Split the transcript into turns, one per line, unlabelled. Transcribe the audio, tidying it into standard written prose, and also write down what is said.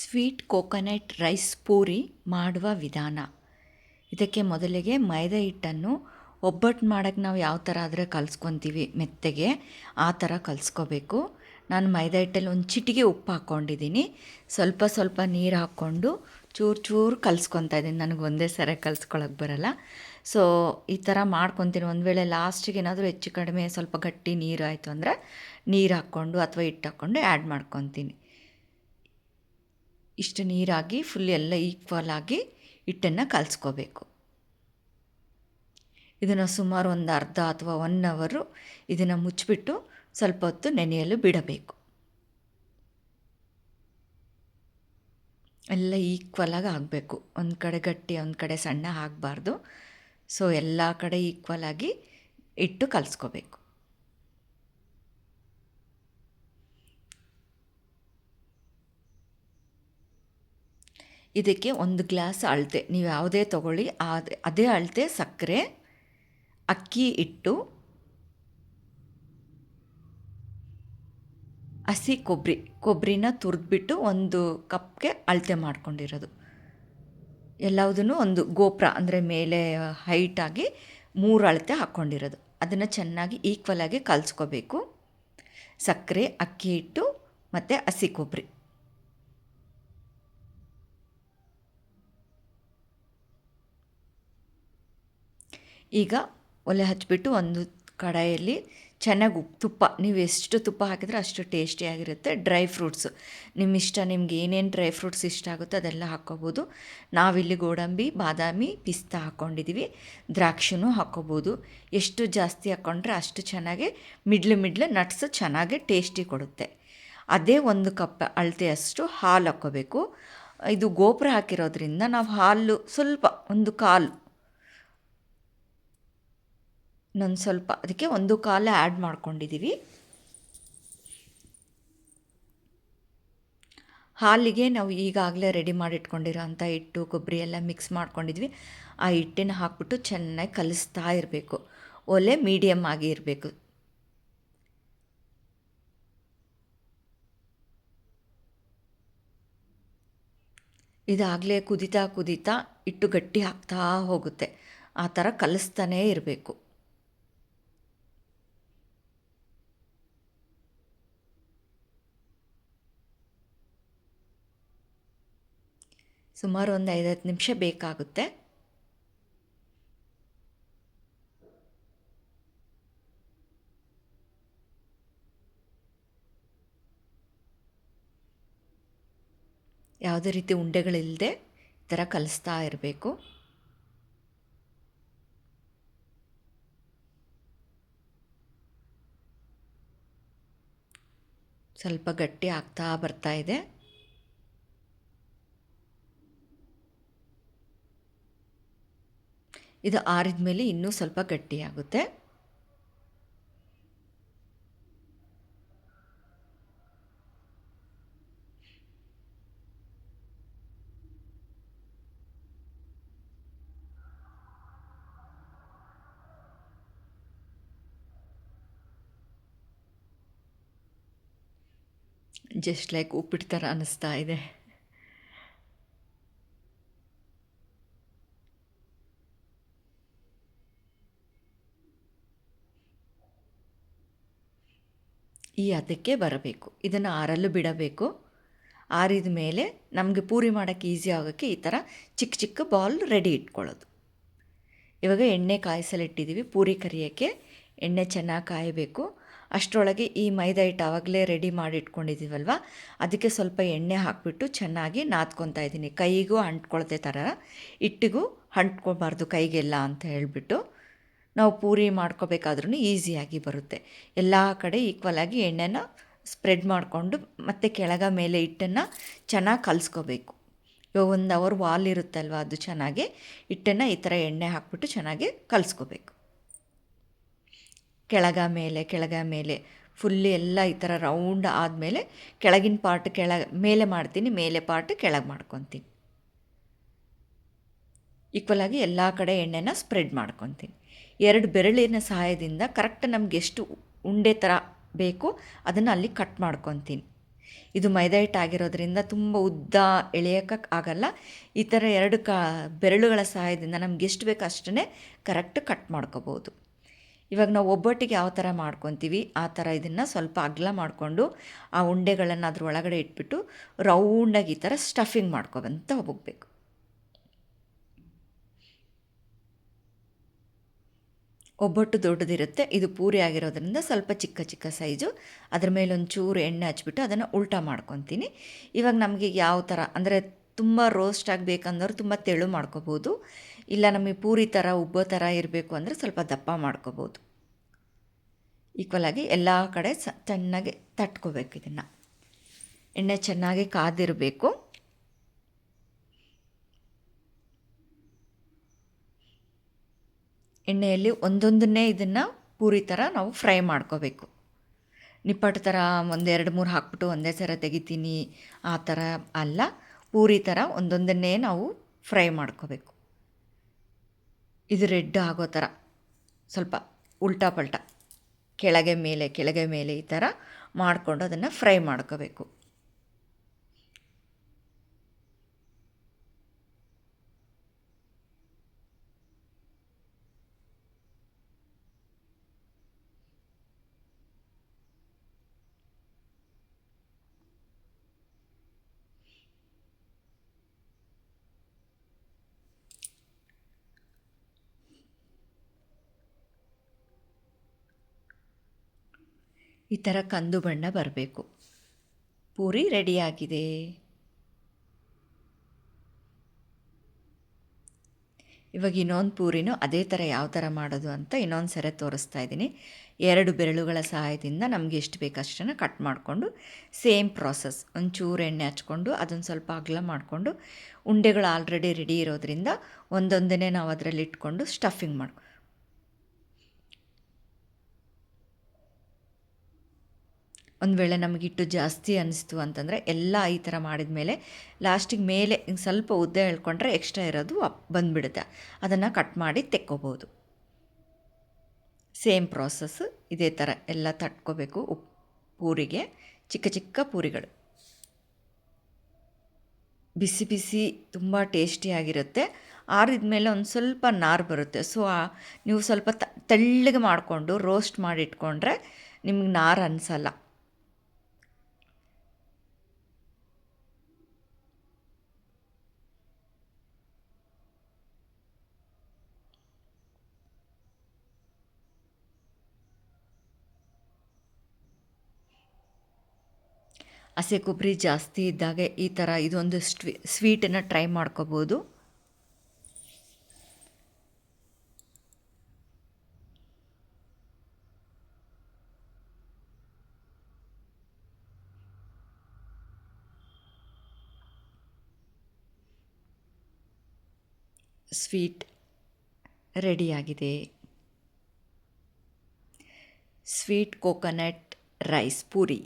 Sweet coconut rice puri ಮಾಡುವ ವಿಧಾನ. ಇದಕ್ಕೆ ಮೊದಲಿಗೆ ಮೈದಾ ಹಿಟ್ಟನ್ನು ಒಬ್ಬಟ್ಟು ಮಾಡೋಕ್ಕೆ ನಾವು ಯಾವ ಥರ ಆದರೆ ಕಲಿಸ್ಕೊತೀವಿ ಮೆತ್ತಗೆ, ಆ ಥರ ಕಲಿಸ್ಕೋಬೇಕು. ನಾನು ಮೈದಾ ಹಿಟ್ಟಲ್ಲಿ ಒಂದು ಚಿಟಿಕೆ ಉಪ್ಪು ಹಾಕ್ಕೊಂಡಿದ್ದೀನಿ. ಸ್ವಲ್ಪ ಸ್ವಲ್ಪ ನೀರು ಹಾಕ್ಕೊಂಡು ಚೂರು ಚೂರು ಕಲಿಸ್ಕೊತಾ ಇದ್ದೀನಿ. ನನಗೆ ಒಂದೇ ಸರಿ ಕಲಿಸ್ಕೊಳಕ್ಕೆ ಬರಲ್ಲ. ಸೊ ಈ ಥರ ಮಾಡ್ಕೊತೀನಿ. ಒಂದು ವೇಳೆ ಲಾಸ್ಟಿಗೆ ಏನಾದರೂ ಹೆಚ್ಚು ಕಡಿಮೆ ಸ್ವಲ್ಪ ಗಟ್ಟಿ ನೀರು ಆಯಿತು ಅಂದರೆ ನೀರು ಹಾಕ್ಕೊಂಡು ಅಥವಾ ಹಿಟ್ಟು ಹಾಕ್ಕೊಂಡು ಆ್ಯಡ್ ಮಾಡ್ಕೊತೀನಿ. ಇಷ್ಟು ನೀರಾಗಿ ಫುಲ್ ಎಲ್ಲ ಈಕ್ವಲ್ ಆಗಿ ಹಿಟ್ಟನ್ನು ಕಲಿಸ್ಕೋಬೇಕು. ಇದನ್ನು ಸುಮಾರು ಒಂದು ಅರ್ಧ ಅಥವಾ 1 ಅವರು ಇದನ್ನು ಮುಚ್ಚಿಬಿಟ್ಟು ಸ್ವಲ್ಪ ಹೊತ್ತು ನೆನೆಯಲು ಬಿಡಬೇಕು. ಎಲ್ಲ ಈಕ್ವಲಾಗಿ ಆಗಬೇಕು. ಒಂದು ಕಡೆ ಗಟ್ಟಿ ಒಂದು ಕಡೆ ಸಣ್ಣ ಆಗಬಾರ್ದು. ಸೊ ಎಲ್ಲ ಕಡೆ ಈಕ್ವಲ್ ಆಗಿ ಇಟ್ಟು ಕಲಿಸ್ಕೋಬೇಕು. ಇದಕ್ಕೆ 1 ಗ್ಲಾಸ್ ಅಳತೆ, ನೀವು ಯಾವುದೇ ತೊಗೊಳ್ಳಿ ಅದೇ ಅಳತೆ ಸಕ್ಕರೆ, ಅಕ್ಕಿ ಹಿಟ್ಟು, ಹಸಿ ಕೊಬ್ಬರಿನ ತುರಿದ್ಬಿಟ್ಟು 1 ಕಪ್ಗೆ ಅಳತೆ ಮಾಡ್ಕೊಂಡಿರೋದು. ಎಲ್ಲವುದನ್ನು ಒಂದು ಗೋಪುರ ಅಂದರೆ ಮೇಲೆ ಹೈಟಾಗಿ 3 ಅಳತೆ ಹಾಕ್ಕೊಂಡಿರೋದು. ಅದನ್ನು ಚೆನ್ನಾಗಿ ಈಕ್ವಲಾಗಿ ಕಲಿಸ್ಕೋಬೇಕು. ಸಕ್ಕರೆ, ಅಕ್ಕಿ ಹಿಟ್ಟು ಮತ್ತು ಹಸಿ ಕೊಬ್ಬರಿ. ಈಗ ಒಲೆ ಹಚ್ಚಿಬಿಟ್ಟು ಒಂದು ಕಡಾಯಲ್ಲಿ ಚೆನ್ನಾಗಿ ತುಪ್ಪ, ನೀವು ಎಷ್ಟು ತುಪ್ಪ ಹಾಕಿದರೆ ಅಷ್ಟು ಟೇಸ್ಟಿಯಾಗಿರುತ್ತೆ. ಡ್ರೈ ಫ್ರೂಟ್ಸು ನಿಮ್ಮ ಇಷ್ಟ, ನಿಮ್ಗೆ ಏನೇನು ಡ್ರೈ ಫ್ರೂಟ್ಸ್ ಇಷ್ಟ ಆಗುತ್ತೋ ಅದೆಲ್ಲ ಹಾಕ್ಕೋಬೋದು. ನಾವಿಲ್ಲಿ ಗೋಡಂಬಿ, ಬಾದಾಮಿ, ಪಿಸ್ತಾ ಹಾಕ್ಕೊಂಡಿದ್ದೀವಿ. ದ್ರಾಕ್ಷಿನೂ ಹಾಕ್ಕೋಬೋದು. ಎಷ್ಟು ಜಾಸ್ತಿ ಹಾಕ್ಕೊಂಡ್ರೆ ಅಷ್ಟು ಚೆನ್ನಾಗಿ ಮಿಡ್ಲು ನಟ್ಸ್ ಚೆನ್ನಾಗಿ ಟೇಸ್ಟಿ ಕೊಡುತ್ತೆ. ಅದೇ 1 ಕಪ್ ಅಳತೆಯಷ್ಟು ಹಾಲು ಹಾಕ್ಕೋಬೇಕು. ಇದು ಗೋಪುರ ಹಾಕಿರೋದ್ರಿಂದ ನಾವು ಹಾಲು ಸ್ವಲ್ಪ ಒಂದು ಕಾಲು, ಇನ್ನೊಂದು ಸ್ವಲ್ಪ, ಅದಕ್ಕೆ 1 ಕಾಲು ಆ್ಯಡ್ ಮಾಡ್ಕೊಂಡಿದ್ದೀವಿ. ಹಾಲಿಗೆ ನಾವು ಈಗಾಗಲೇ ರೆಡಿ ಮಾಡಿಟ್ಕೊಂಡಿರೋ ಅಂಥ ಹಿಟ್ಟು, ಕೊಬ್ಬರಿ ಎಲ್ಲ ಮಿಕ್ಸ್ ಮಾಡ್ಕೊಂಡಿದ್ವಿ. ಆ ಹಿಟ್ಟನ್ನು ಹಾಕ್ಬಿಟ್ಟು ಚೆನ್ನಾಗಿ ಕಲಿಸ್ತಾ ಇರಬೇಕು. ಒಲೆ ಮೀಡಿಯಮ್ ಆಗಿ ಇರಬೇಕು. ಇದಾಗಲೇ ಕುದೀತಾ ಹಿಟ್ಟು ಗಟ್ಟಿ ಆಗ್ತಾ ಹೋಗುತ್ತೆ. ಆ ಥರ ಕಲಿಸ್ತಾನೇ ಇರಬೇಕು. ಸುಮಾರು ಒಂದು 5-10 ನಿಮಿಷ ಬೇಕಾಗುತ್ತೆ. ಯಾವುದೇ ರೀತಿ ಉಂಡೆಗಳಿಲ್ಲದೆ ಈ ಥರ ಕಲಿಸ್ತಾ ಇರಬೇಕು. ಸ್ವಲ್ಪ ಗಟ್ಟಿ ಆಗ್ತಾ ಬರ್ತಾ ಇದೆ. ಇದು ಆರಿದ ಮೇಲೆ ಇನ್ನೂ ಸ್ವಲ್ಪ ಗಟ್ಟಿಯಾಗುತ್ತೆ. ಜಸ್ಟ್ ಲೈಕ್ ಉಪ್ಪಿಟ್ಟು ಥರ ಅನ್ನಿಸ್ತಾ ಇದೆ. ಈ ಹದಕ್ಕೆ ಬರಬೇಕು. ಇದನ್ನು ಆರಲು ಬಿಡಬೇಕು. ಆರಿದ ಮೇಲೆ ನಮಗೆ ಪೂರಿ ಮಾಡೋಕ್ಕೆ ಈಸಿ ಆಗೋಕ್ಕೆ ಈ ಥರ ಚಿಕ್ಕ ಚಿಕ್ಕ ಬಾಲ್ ರೆಡಿ ಇಟ್ಕೊಳ್ಳೋದು. ಇವಾಗ ಎಣ್ಣೆ ಕಾಯಿಸಲಿಟ್ಟಿದ್ದೀವಿ. ಪೂರಿ ಕರಿಯೋಕ್ಕೆ ಎಣ್ಣೆ ಚೆನ್ನಾಗಿ ಕಾಯಬೇಕು. ಅಷ್ಟರೊಳಗೆ ಈ ಮೈದಾ ಹಿಟ್ಟು ಆವಾಗಲೇ ರೆಡಿ ಮಾಡಿ ಇಟ್ಕೊಂಡಿದ್ದೀವಲ್ವ, ಅದಕ್ಕೆ ಸ್ವಲ್ಪ ಎಣ್ಣೆ ಹಾಕಿಬಿಟ್ಟು ಚೆನ್ನಾಗಿ ನಾದ್ಕೊತಾ ಇದ್ದೀನಿ. ಕೈಗೂ ಅಂಟ್ಕೊಳ್ತೆ ಥರ, ಹಿಟ್ಟಿಗೂ ಅಂಟ್ಕೊಬಾರ್ದು ಕೈಗೆಲ್ಲ ಅಂತ ಹೇಳಿಬಿಟ್ಟು. ನಾವು ಪೂರಿ ಮಾಡ್ಕೋಬೇಕಾದ್ರೂ ಈಸಿಯಾಗಿ ಬರುತ್ತೆ. ಎಲ್ಲ ಕಡೆ ಈಕ್ವಲಾಗಿ ಎಣ್ಣೆನ ಸ್ಪ್ರೆಡ್ ಮಾಡಿಕೊಂಡು ಮತ್ತು ಕೆಳಗ ಮೇಲೆ ಹಿಟ್ಟನ್ನು ಚೆನ್ನಾಗಿ ಕಲಿಸ್ಕೋಬೇಕು. ಇವಾಗ 1 ಅವರ್ ವಾಲ್ ಇರುತ್ತಲ್ವ, ಅದು ಚೆನ್ನಾಗಿ ಹಿಟ್ಟನ್ನು ಈ ಥರ ಎಣ್ಣೆ ಹಾಕ್ಬಿಟ್ಟು ಚೆನ್ನಾಗಿ ಕಲಿಸ್ಕೋಬೇಕು. ಕೆಳಗ ಮೇಲೆ ಫುಲ್ಲಿ ಎಲ್ಲ ಈ ಥರ ರೌಂಡ್ ಆದಮೇಲೆ ಕೆಳಗಿನ ಪಾರ್ಟ್ ಮೇಲೆ ಮಾಡ್ತೀನಿ, ಮೇಲೆ ಪಾರ್ಟ್ ಕೆಳಗೆ ಮಾಡ್ಕೊತೀನಿ. ಈಕ್ವಲಾಗಿ ಎಲ್ಲ ಕಡೆ ಎಣ್ಣೆನ ಸ್ಪ್ರೆಡ್ ಮಾಡ್ಕೊತೀನಿ. 2 ಬೆರಳಿನ ಸಹಾಯದಿಂದ ಕರೆಕ್ಟ್ ನಮ್ಗೆ ಎಷ್ಟು ಉಂಡೆ ಥರ ಬೇಕು ಅದನ್ನು ಅಲ್ಲಿ ಕಟ್ ಮಾಡ್ಕೊತೀನಿ. ಇದು ಮೈದಾ ಹಿಟ್ಟು ಆಗಿರೋದ್ರಿಂದ ತುಂಬ ಉದ್ದ ಎಳೆಯೋಕ್ಕೆ ಆಗಲ್ಲ. ಈ ಥರ ಎರಡು ಬೆರಳುಗಳ ಸಹಾಯದಿಂದ ನಮ್ಗೆ ಎಷ್ಟು ಬೇಕೋ ಅಷ್ಟನ್ನೇ ಕರೆಕ್ಟ್ ಕಟ್ ಮಾಡ್ಕೋಬೋದು. ಇವಾಗ ನಾವು ಒಬ್ಬಟ್ಟಿಗೆ ಯಾವ ಥರ ಮಾಡ್ಕೊತೀವಿ ಆ ಥರ ಇದನ್ನು ಸ್ವಲ್ಪ ಅಗಲ ಮಾಡಿಕೊಂಡು ಆ ಉಂಡೆಗಳನ್ನು ಅದ್ರ ಒಳಗಡೆ ಇಟ್ಬಿಟ್ಟು ರೌಂಡಾಗಿ ಈ ಥರ ಸ್ಟಫಿಂಗ್ ಮಾಡ್ಕೊಬಂತ ಹೋಗಬೇಕು. ಒಬ್ಬಟ್ಟು ದೊಡ್ಡದಿರುತ್ತೆ, ಇದು ಪೂರಿ ಆಗಿರೋದ್ರಿಂದ ಸ್ವಲ್ಪ ಚಿಕ್ಕ ಚಿಕ್ಕ ಸೈಜು. ಅದ್ರ ಮೇಲೆ ಒಂಚೂರು ಎಣ್ಣೆ ಹಚ್ಬಿಟ್ಟು ಅದನ್ನು ಉಲ್ಟಾ ಮಾಡ್ಕೊತೀನಿ. ಇವಾಗ ನಮಗೆ ಯಾವ ಥರ ಅಂದರೆ ತುಂಬ ರೋಸ್ಟ್ ಆಗಬೇಕಂದವ್ರು ತುಂಬ ತೆಳು ಮಾಡ್ಕೋಬೋದು, ಇಲ್ಲ ನಮಗೆ ಪೂರಿ ಥರ ಉಬ್ಬೋ ಥರ ಇರಬೇಕು ಅಂದರೆ ಸ್ವಲ್ಪ ದಪ್ಪ ಮಾಡ್ಕೋಬೋದು. ಈಕ್ವಲಾಗಿ ಎಲ್ಲ ಕಡೆ ಚೆನ್ನಾಗಿ ತಟ್ಕೋಬೇಕು. ಇದನ್ನು ಎಣ್ಣೆ ಚೆನ್ನಾಗಿ ಕಾದಿರಬೇಕು. ಎಣ್ಣೆಯಲ್ಲಿ ಒಂದೊಂದನ್ನೇ ಇದನ್ನು ಪೂರಿ ಥರ ನಾವು ಫ್ರೈ ಮಾಡ್ಕೋಬೇಕು. ನಿಪ್ಪಟ್ಟು ಥರ ಒಂದೆರಡು ಮೂರು ಹಾಕ್ಬಿಟ್ಟು ಒಂದೇ ಸರ ತೆಗಿತೀನಿ ಆ ಥರ ಅಲ್ಲ, ಪೂರಿ ಥರ ಒಂದೊಂದನ್ನೇ ನಾವು ಫ್ರೈ ಮಾಡ್ಕೋಬೇಕು. ಇದು ರೆಡ್ ಆಗೋ ಥರ ಸ್ವಲ್ಪ ಉಲ್ಟಾ ಪಲ್ಟಾ ಕೆಳಗೆ ಮೇಲೆ ಈ ಥರ ಮಾಡಿಕೊಂಡು ಅದನ್ನು ಫ್ರೈ ಮಾಡ್ಕೋಬೇಕು. ಈ ಥರ ಕಂದು ಬಣ್ಣ ಬರಬೇಕು. ಪೂರಿ ರೆಡಿಯಾಗಿದೆ. ಇವಾಗ ಇನ್ನೊಂದು ಪೂರಿನೂ ಅದೇ ಥರ ಯಾವ ಥರ ಮಾಡೋದು ಅಂತ ಇನ್ನೊಂದು ಸರಿ ತೋರಿಸ್ತಾ ಇದ್ದೀನಿ. 2 ಬೆರಳುಗಳ ಸಹಾಯದಿಂದ ನಮಗೆ ಎಷ್ಟು ಬೇಕು ಅಷ್ಟನ್ನು ಕಟ್ ಮಾಡಿಕೊಂಡು ಸೇಮ್ ಪ್ರಾಸೆಸ್ ಒಂಚೂರು ಎಣ್ಣೆ ಹಚ್ಕೊಂಡು ಅದನ್ನು ಸ್ವಲ್ಪ ಅಗಲ ಮಾಡಿಕೊಂಡು ಉಂಡೆಗಳು ಆಲ್ರೆಡಿ ರೆಡಿ ಇರೋದ್ರಿಂದ ಒಂದೊಂದನ್ನೇ ನಾವು ಅದರಲ್ಲಿ ಇಟ್ಕೊಂಡು ಸ್ಟಫಿಂಗ್ ಮಾಡ್ಕೊ. ಒಂದು ವೇಳೆ ನಮಗೆ ಹಿಟ್ಟು ಜಾಸ್ತಿ ಅನ್ನಿಸ್ತು ಅಂತಂದರೆ ಎಲ್ಲ ಈ ಥರ ಮಾಡಿದ ಮೇಲೆ ಲಾಸ್ಟಿಗೆ ಮೇಲೆ ಸ್ವಲ್ಪ ಉದ್ದ ಎಳ್ಕೊಂಡ್ರೆ ಎಕ್ಸ್ಟ್ರಾ ಇರೋದು ಬಂದುಬಿಡುತ್ತೆ, ಅದನ್ನು ಕಟ್ ಮಾಡಿ ತೆಕ್ಕೋಬೋದು. ಸೇಮ್ ಪ್ರಾಸೆಸ್ ಇದೇ ಥರ ಎಲ್ಲ ತಟ್ಕೋಬೇಕು. ಪೂರಿಗೆ ಚಿಕ್ಕ ಚಿಕ್ಕ ಪೂರಿಗಳು ಬಿಸಿ ಬಿಸಿ ತುಂಬ ಟೇಸ್ಟಿಯಾಗಿರುತ್ತೆ. ಆರಿದ ಮೇಲೆ ಒಂದು ಸ್ವಲ್ಪ ನಾರು ಬರುತ್ತೆ. ಸೊ ನೀವು ಸ್ವಲ್ಪ ತೆಳ್ಳಗೆ ಮಾಡಿಕೊಂಡು ರೋಸ್ಟ್ ಮಾಡಿ ಇಟ್ಕೊಂಡ್ರೆ ನಿಮ್ಗೆ ನಾರು ಅನಿಸಲ್ಲ. ಹಸಿ ಕೊಬ್ಬರಿ ಜಾಸ್ತಿ ಇದ್ದಾಗ ಈ ಥರ ಇದೊಂದು ಸ್ವೀಟನ್ನು ಟ್ರೈ ಮಾಡ್ಕೋಬೋದು. ಸ್ವೀಟ್ ರೆಡಿಯಾಗಿದೆ. Sweet coconut rice puri.